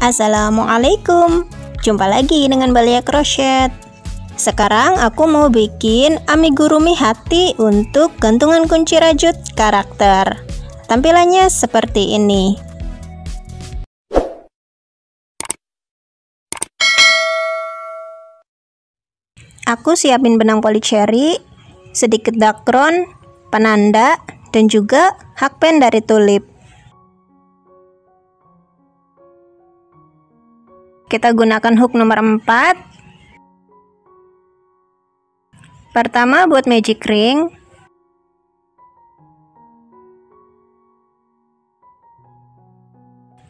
Assalamualaikum, jumpa lagi dengan Balia Crochet. Sekarang aku mau bikin amigurumi hati untuk gantungan kunci rajut karakter. Tampilannya seperti ini. Aku siapin benang polycherry, sedikit dakron, penanda, dan juga hakpen dari tulip. Kita gunakan hook nomor 4. Pertama buat magic ring.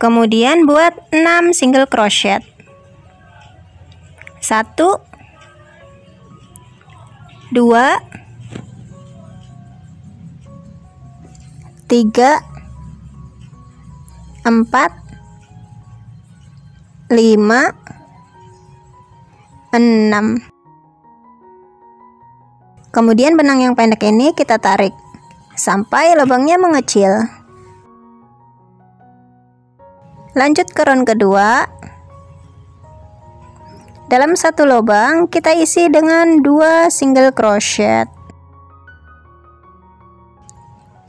Kemudian buat 6 single crochet. 1 2 3 4 5 6. Kemudian benang yang pendek ini kita tarik sampai lubangnya mengecil. Lanjut ke round kedua. Dalam satu lubang kita isi dengan 2 single crochet.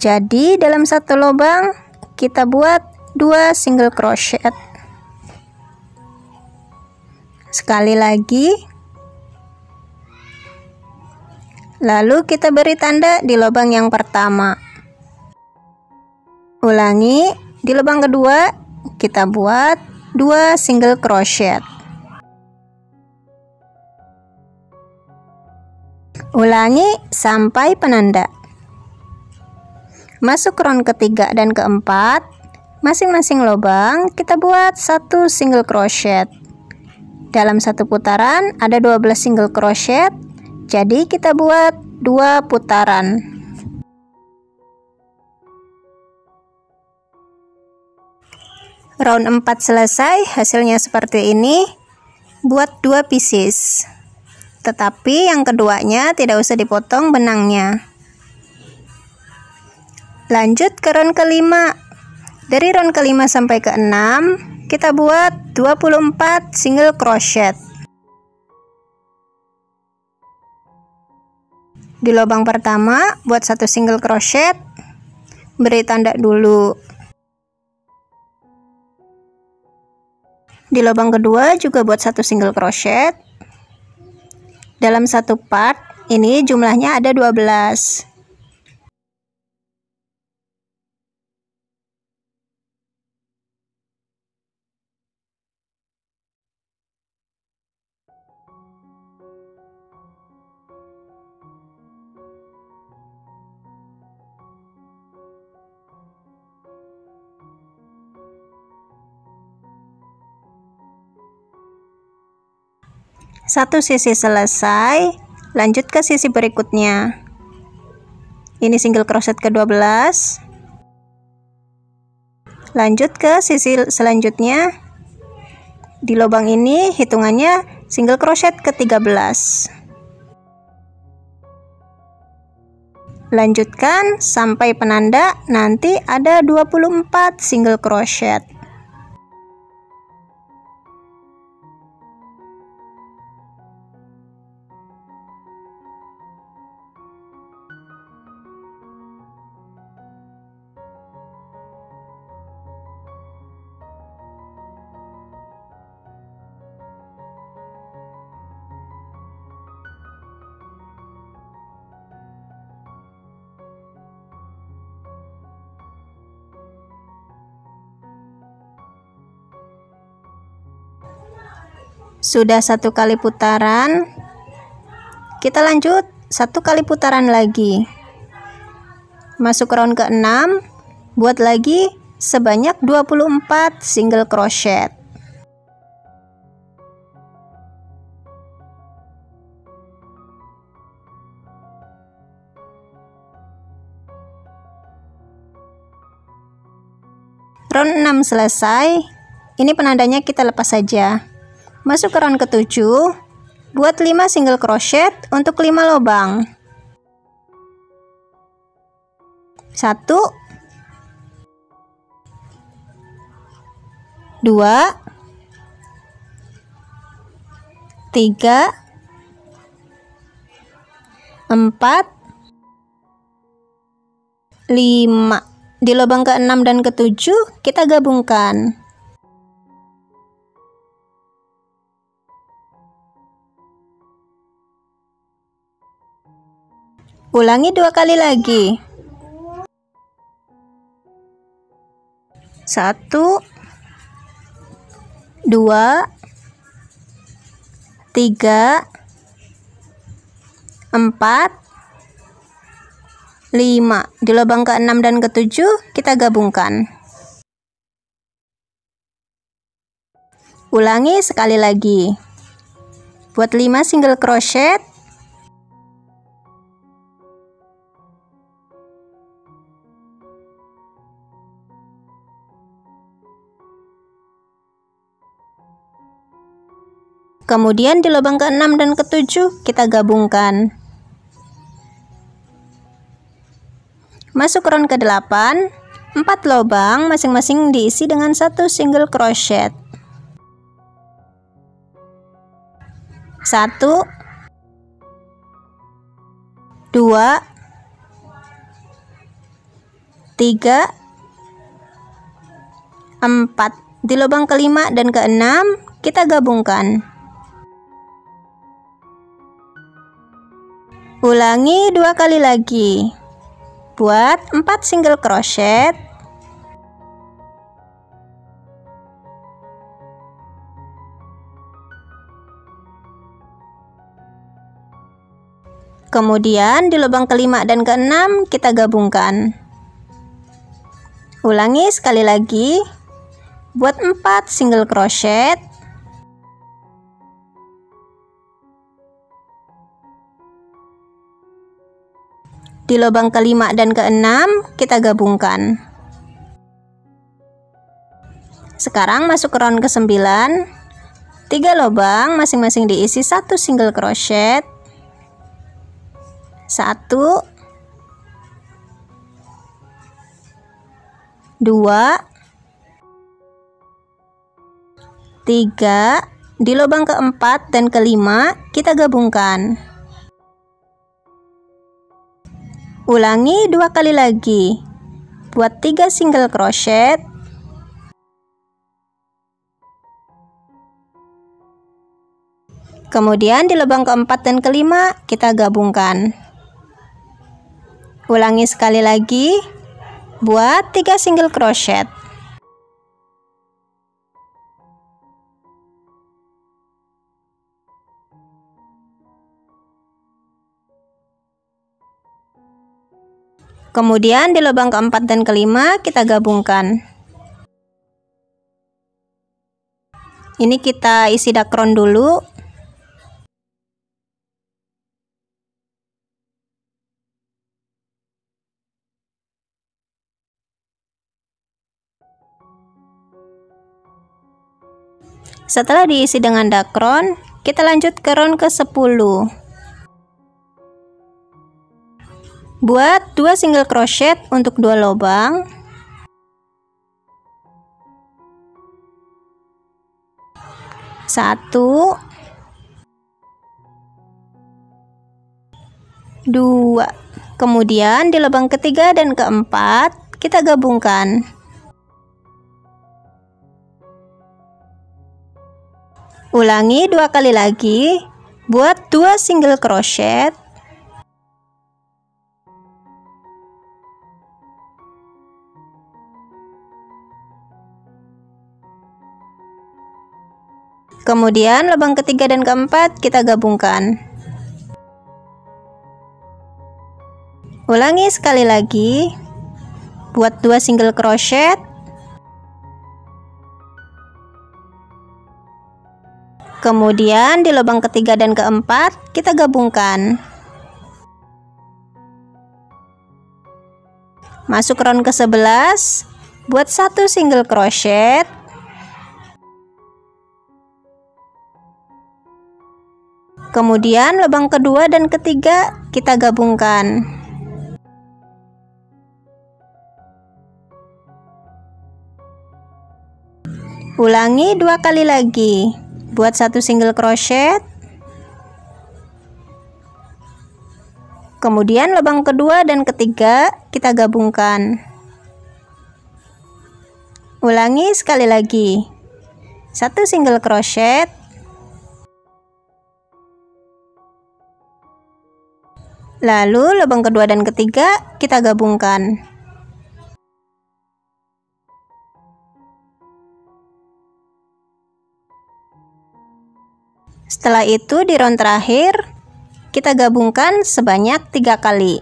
Jadi dalam satu lubang kita buat 2 single crochet. Sekali lagi, lalu kita beri tanda di lubang yang pertama. Ulangi, di lubang kedua kita buat 2 single crochet. Ulangi sampai penanda. Masuk round ketiga dan keempat, masing-masing lubang kita buat 1 single crochet. Dalam satu putaran ada 12 single crochet, jadi kita buat 2 putaran. Round 4 selesai, hasilnya seperti ini. Buat 2 pieces. Tetapi yang keduanya tidak usah dipotong benangnya. Lanjut ke round kelima. Dari round kelima sampai ke 6 kita buat 24 single crochet. Di lubang pertama buat 1 single crochet, beri tanda dulu. Di lubang kedua juga buat 1 single crochet. Dalam satu part ini jumlahnya ada 12. Satu sisi selesai, lanjut ke sisi berikutnya. Ini single crochet ke-12. Lanjut ke sisi selanjutnya. Di lubang ini hitungannya single crochet ke-13. Lanjutkan sampai penanda, nanti ada 24 single crochet. Sudah 1 kali putaran, kita lanjut 1 kali putaran lagi. Masuk round ke-6, buat lagi sebanyak 24 single crochet. Round 6 selesai. Ini penandanya kita lepas saja. Masuk ke round ke-7, buat 5 single crochet untuk 5 lubang. 1 2 3, 4, 5. Di lubang ke-6 dan ke-7 kita gabungkan. Ulangi 2 kali lagi. 1, 2, 3, 4, 5. Di lubang ke-6 dan ke-7 kita gabungkan. Ulangi sekali lagi. Buat 5 single crochet. Kemudian di lubang ke-6 dan ke-7 kita gabungkan. Masuk round ke-8, 4 lubang masing-masing diisi dengan 1 single crochet. 1, 2, 3, 4. Di lubang ke-5 dan ke-6 kita gabungkan. Ulangi 2 kali lagi. Buat 4 single crochet. Kemudian di lubang ke-5 dan ke-6 kita gabungkan. Ulangi sekali lagi. Buat 4 single crochet. Di lubang ke-5 dan ke-6 kita gabungkan. Sekarang masuk ke round ke-9. 3 lubang masing-masing diisi 1 single crochet. 1, 2, 3. Di lubang ke-4 dan ke-5 kita gabungkan. Ulangi 2 kali lagi. Buat 3 single crochet. Kemudian di lubang ke-4 dan ke-5 kita gabungkan. Ulangi sekali lagi. Buat 3 single crochet. Kemudian di lubang ke-4 dan ke-5 kita gabungkan. Ini kita isi dakron dulu. Setelah diisi dengan dakron, kita lanjut ke round ke-10. Buat 2 single crochet untuk 2 lubang. Satu, 2. Kemudian di lubang ketiga dan keempat kita gabungkan. Ulangi 2 kali lagi. Buat 2 single crochet. Kemudian lubang ketiga dan keempat kita gabungkan. Ulangi sekali lagi. Buat 2 single crochet. Kemudian di lubang ketiga dan keempat kita gabungkan. Masuk round ke-11. Buat 1 single crochet. Kemudian lubang kedua dan ketiga kita gabungkan. Ulangi 2 kali lagi. Buat 1 single crochet. Kemudian lubang kedua dan ketiga kita gabungkan. Ulangi sekali lagi. 1 single crochet, lalu lubang kedua dan ketiga kita gabungkan. Setelah itu di round terakhir kita gabungkan sebanyak 3 kali.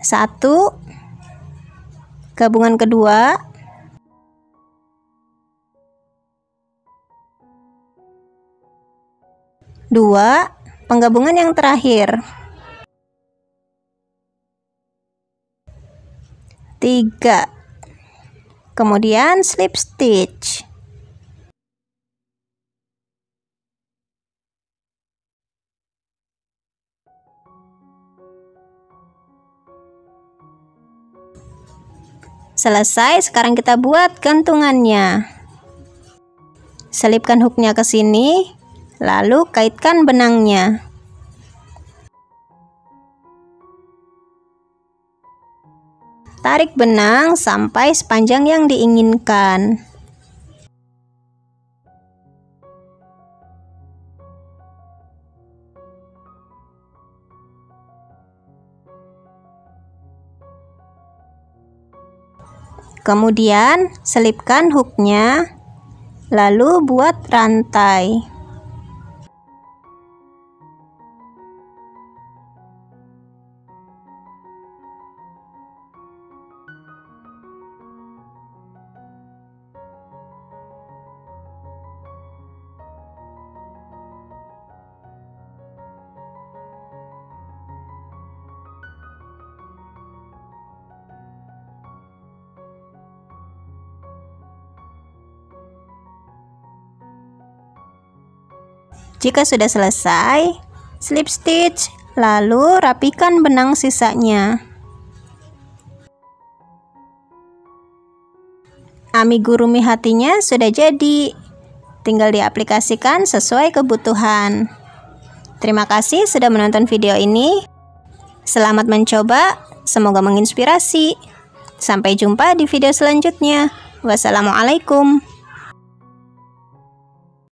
1, gabungan kedua, 2, penggabungan yang terakhir, 3, kemudian slip stitch. Selesai, sekarang kita buat gantungannya. Selipkan hooknya ke sini, lalu kaitkan benangnya. Tarik benang sampai sepanjang yang diinginkan. Kemudian selipkan hooknya, lalu buat rantai. Jika sudah selesai, slip stitch, lalu rapikan benang sisanya. Amigurumi hatinya sudah jadi, tinggal diaplikasikan sesuai kebutuhan. Terima kasih sudah menonton video ini. Selamat mencoba, semoga menginspirasi. Sampai jumpa di video selanjutnya. Wassalamualaikum.